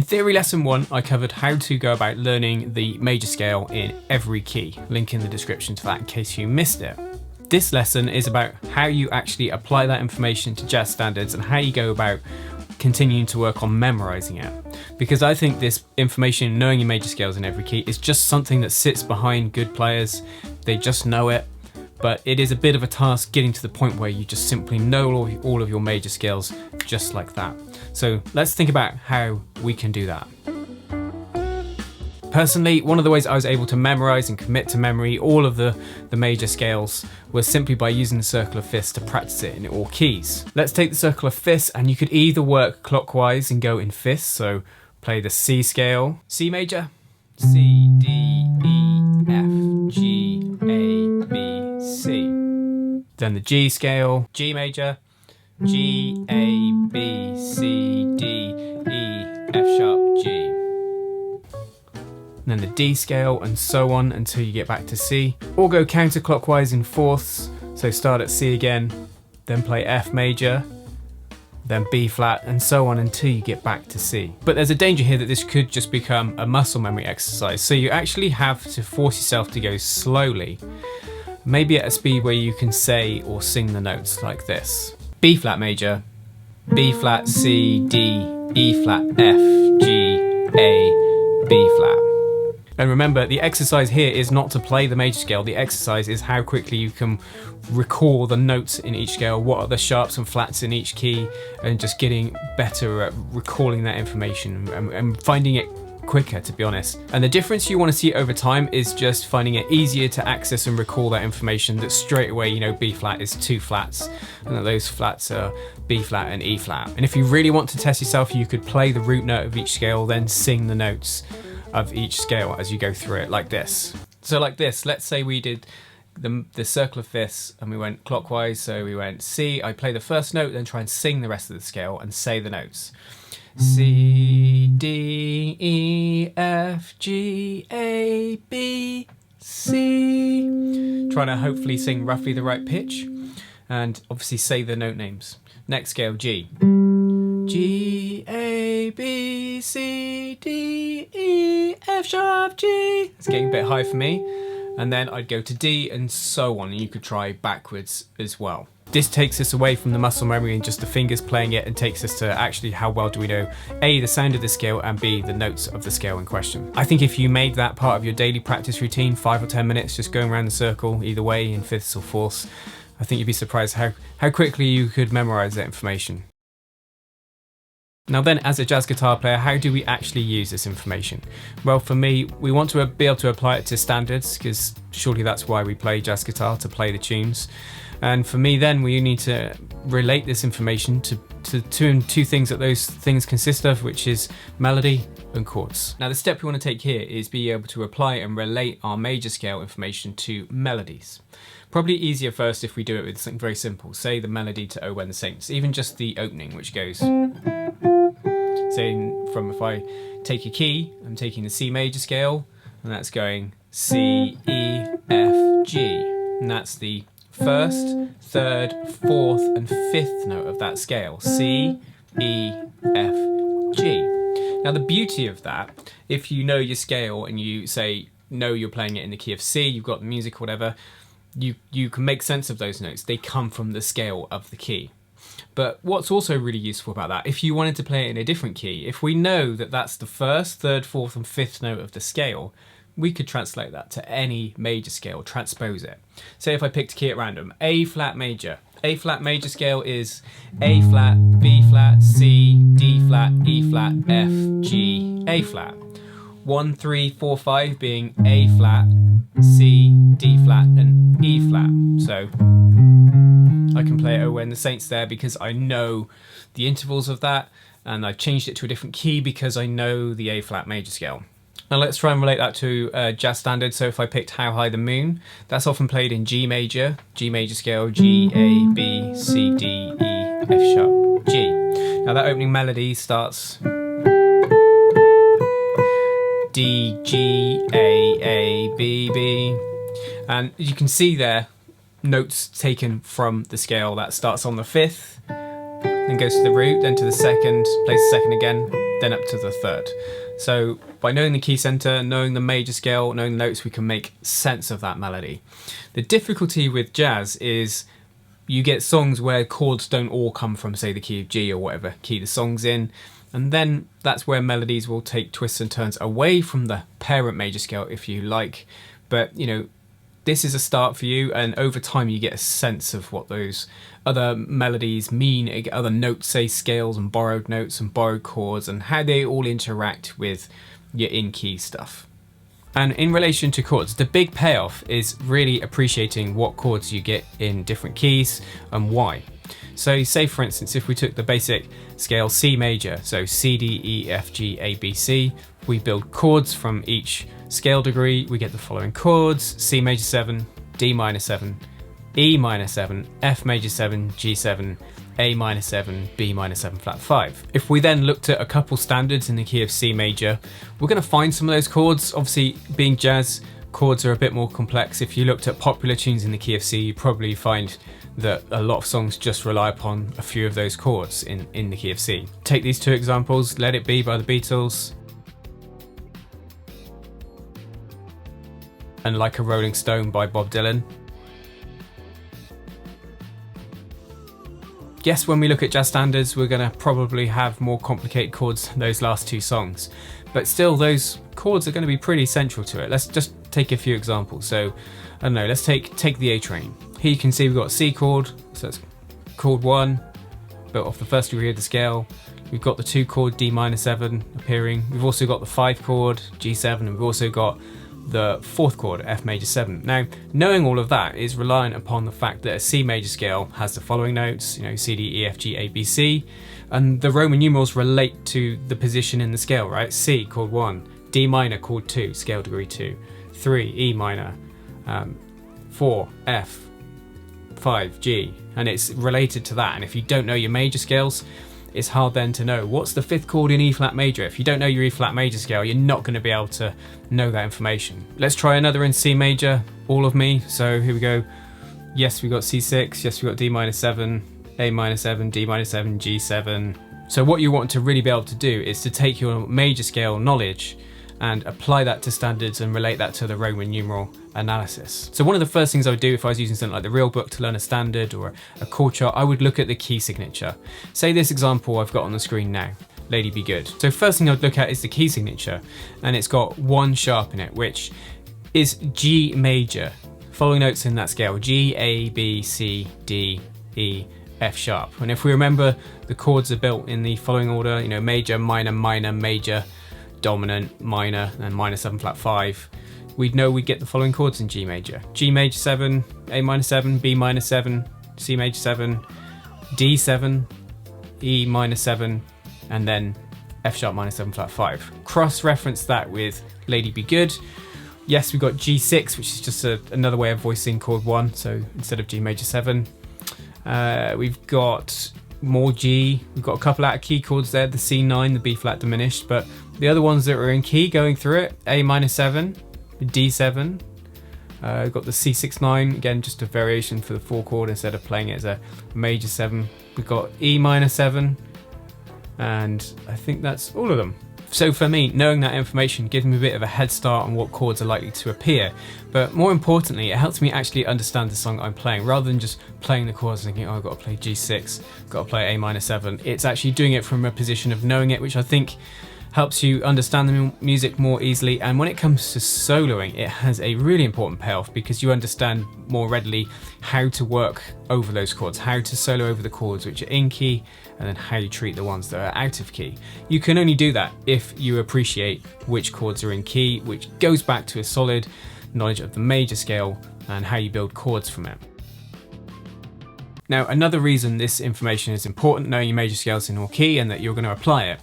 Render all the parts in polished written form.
Theory lesson 1, I covered how to go about learning the major scale in every key. Link in the description to that in case you missed it. This lesson is about how you actually apply that information to jazz standards and how you go about continuing to work on memorizing it. Because I think this information, knowing your major scales in every key, is just something that sits behind good players. They just know it, but it is a bit of a task getting to the point where you just simply know all of your major scales just like that. So let's think about how we can do that. Personally, one of the ways I was able to memorize and commit to memory all of the major scales was simply by using the circle of fifths to practice it in all keys. Let's take the circle of fifths, and you could either work clockwise and go in fifths, so play the C scale, C major, C, D, E, F, G, A, B, C. Then the G scale, G major, G, A, B, C, D, E, F sharp, G. And then the D scale, and so on until you get back to C. Or go counterclockwise in fourths, so start at C again, then play F major, then B flat, and so on until you get back to C. But there's a danger here that this could just become a muscle memory exercise, so you actually have to force yourself to go slowly, maybe at a speed where you can say or sing the notes like this. B flat major, B flat, C, D, E flat, F, G, A, B flat. And remember, the exercise here is not to play the major scale. The exercise is how quickly you can recall the notes in each scale, what are the sharps and flats in each key, and just getting better at recalling that information and finding it quicker, to be honest. And the difference you want to see over time is just finding it easier to access and recall that information, that straight away you know B flat is 2 flats and that those flats are B flat and E flat. And if you really want to test yourself, you could play the root note of each scale, then sing the notes of each scale as you go through it, like this. So like this, let's say we did the circle of fifths and we went clockwise, so we went C, I play the first note, then try and sing the rest of the scale and say the notes. C, D, E, F, G, A, B, C. Trying to hopefully sing roughly the right pitch and obviously say the note names. Next scale, G. G, A, B, C, D, E, F sharp, G. It's getting a bit high for me. And then I'd go to D and so on, and you could try backwards as well. This takes us away from the muscle memory and just the fingers playing it, and takes us to actually how well do we know A, the sound of the scale, and B, the notes of the scale in question. I think if you made that part of your daily practice routine, 5 or 10 minutes just going around the circle, either way in fifths or fourths, I think you'd be surprised how quickly you could memorize that information. Now then, as a jazz guitar player, how do we actually use this information? Well, for me, we want to be able to apply it to standards, because surely that's why we play jazz guitar, to play the tunes. And for me then, we need to relate this information to two things that those things consist of, which is melody and chords. Now the step we want to take here is be able to apply and relate our major scale information to melodies. Probably easier first if we do it with something very simple, say the melody to O When the Saints, even just the opening, which goes, saying from, if I take a key, I'm taking the C major scale, and that's going C, E, F, G, and that's the first, third, fourth, and fifth note of that scale, C, E, F, G. Now the beauty of that, if you know your scale and you say, know you're playing it in the key of C, you've got the music or whatever, you can make sense of those notes. They come from the scale of the key. But what's also really useful about that, if you wanted to play it in a different key, if we know that that's the first, third, fourth, and fifth note of the scale, we could translate that to any major scale, transpose it. Say if I picked a key at random, A flat major. A flat major scale is A flat, B flat, C, D flat, E flat, F, G, A flat. 1, 3, 4, 5 being A flat, C, D flat, and E flat. So I can play O When the Saints there because I know the intervals of that, and I've changed it to a different key because I know the A flat major scale. Now let's try and relate that to jazz standard. So if I picked How High the Moon, that's often played in G major scale, G, A, B, C, D, E, F sharp, G. Now that opening melody starts D, G, A, B, B. And you can see there, notes taken from the scale that starts on the fifth, then goes to the root, then to the second, plays the second again, then up to the third. So by knowing the key center, knowing the major scale, knowing the notes, we can make sense of that melody. The difficulty with jazz is you get songs where chords don't all come from, say, the key of G or whatever key the song's in, and then that's where melodies will take twists and turns away from the parent major scale, if you like. But you know, this is a start for you, and over time you get a sense of what those other melodies mean, other notes, say scales and borrowed notes and borrowed chords, and how they all interact with your in-key stuff. And in relation to chords, the big payoff is really appreciating what chords you get in different keys and why. So say for instance, if we took the basic scale C major, so C, D, E, F, G, A, B, C, we build chords from each scale degree, we get the following chords: C major 7, D minor 7, E minor 7, F major 7, G7, A minor 7, B minor 7 flat 5. If we then looked at a couple standards in the key of C major, we're going to find some of those chords. Obviously, being jazz, chords are a bit more complex. If you looked at popular tunes in the key of C, you probably find that a lot of songs just rely upon a few of those chords in the key of C. Take these two examples: Let It Be by the Beatles and Like a Rolling Stone by Bob Dylan. Yes, when we look at jazz standards, we're going to probably have more complicated chords than those last two songs, but still those chords are going to be pretty central to it. Let's just take a few examples. So I don't know, let's take the A Train. Here you can see we've got a C chord, so that's chord 1, built off the first degree of the scale. We've got the 2 chord D minor 7 appearing. We've also got the 5 chord G7, and we've also got the 4th chord F major 7. Now, knowing all of that is reliant upon the fact that a C major scale has the following notes, you know, C, D, E, F, G, A, B, C, and the Roman numerals relate to the position in the scale, right? C, chord 1, D minor, chord 2, scale degree 2, 3, E minor, 4, F, 5, G, and it's related to that. And if you don't know your major scales, it's hard then to know what's the 5th chord in E flat major. If you don't know your E flat major scale, you're not going to be able to know that information. Let's try another in C major, All of Me. So here we go. Yes, we got C6. Yes, we got D minor 7, A minor 7, D minor 7, G7. So what you want to really be able to do is to take your major scale knowledge and apply that to standards and relate that to the Roman numeral analysis. So one of the first things I would do if I was using something like the Real Book to learn a standard or a chord chart, I would look at the key signature. Say this example I've got on the screen now, Lady Be Good. So first thing I'd look at is the key signature, and it's got 1 sharp in it, which is G major. Following notes in that scale: G, A, B, C, D, E, F sharp. And if we remember, the chords are built in the following order, you know, major, minor, minor, major, dominant, minor, and minor 7 flat 5, we'd know we'd get the following chords in G major: G major 7, A minor 7, B minor 7, C major 7, D 7, E minor 7, and then F sharp minor 7 flat 5. Cross-reference that with Lady Be Good. Yes, we've got G6, which is just another way of voicing chord 1, so instead of G major 7. We've got more G, we've got a couple out of key chords there, the C9, the B flat diminished, but the other ones that are in key going through it: A minor 7, D7, we've got the C6-9, again just a variation for the 4 chord instead of playing it as a major 7. We've got E minor 7, and I think that's all of them. So for me, knowing that information gives me a bit of a head start on what chords are likely to appear, but more importantly, it helps me actually understand the song I'm playing, rather than just playing the chords and thinking, oh, I've got to play G6, I've got to play A minor 7. It's actually doing it from a position of knowing it, which I think helps you understand the music more easily. And when it comes to soloing, it has a really important payoff, because you understand more readily how to work over those chords, how to solo over the chords which are in key, and then how you treat the ones that are out of key. You can only do that if you appreciate which chords are in key, which goes back to a solid knowledge of the major scale and how you build chords from it. Now, another reason this information is important, knowing your major scales in all key and that you're going to apply it,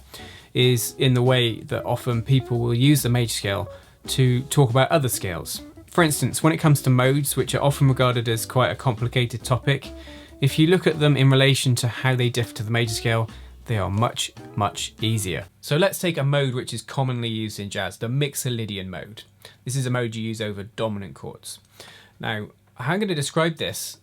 is in the way that often people will use the major scale to talk about other scales. For instance, when it comes to modes, which are often regarded as quite a complicated topic, if you look at them in relation to how they differ to the major scale, they are much, much easier. So let's take a mode which is commonly used in jazz, the Mixolydian mode. This is a mode you use over dominant chords. Now, how I'm going to describe this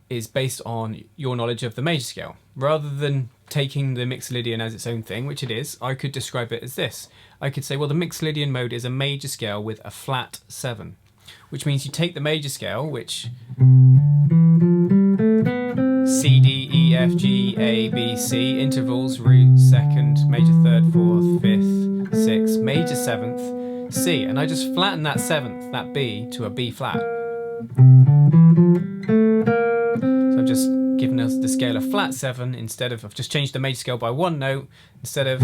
is based on your knowledge of the major scale. Rather than taking the Mixolydian as its own thing, which it is, I could describe it as this. I could say, well, the Mixolydian mode is a major scale with a flat 7, which means you take the major scale, which C, D, E, F, G, A, B, C, intervals, root, second, major third, fourth, fifth, sixth, major seventh, C, and I just flatten that seventh, that B, to a B flat. So I've just given us the scale of flat 7 instead of, I've just changed the major scale by one note, instead of,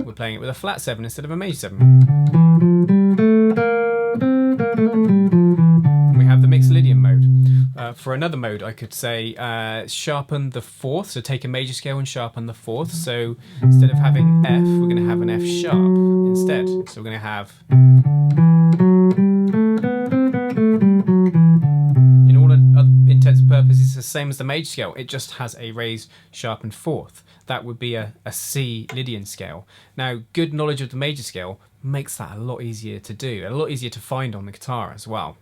we're playing it with a flat 7 instead of a major 7. We have the Mixolydian mode. For another mode, I could say sharpen the fourth, so take a major scale and sharpen the fourth. So instead of having F, we're going to have an F sharp instead. So we're going to have, in all intents and purposes, it's the same as the major scale. It just has a raised sharpened fourth. That would be a C Lydian scale. Now, good knowledge of the major scale makes that a lot easier to do, a lot easier to find on the guitar as well.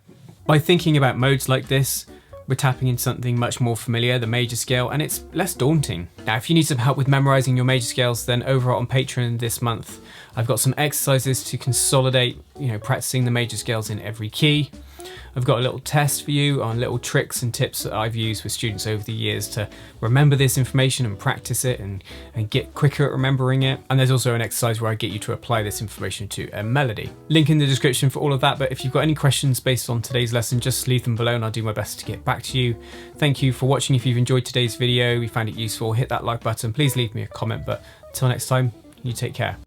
By thinking about modes like this, we're tapping into something much more familiar, the major scale, and it's less daunting. Now, if you need some help with memorizing your major scales, then over on Patreon this month, I've got some exercises to consolidate, practicing the major scales in every key. I've got a little test for you on little tricks and tips that I've used with students over the years to remember this information and practice it and get quicker at remembering it. And there's also an exercise where I get you to apply this information to a melody. Link in the description for all of that, but if you've got any questions based on today's lesson, just leave them below and I'll do my best to get back to you. Thank you for watching. If you've enjoyed today's video, you found it useful, hit that like button, please leave me a comment, but until next time, you take care.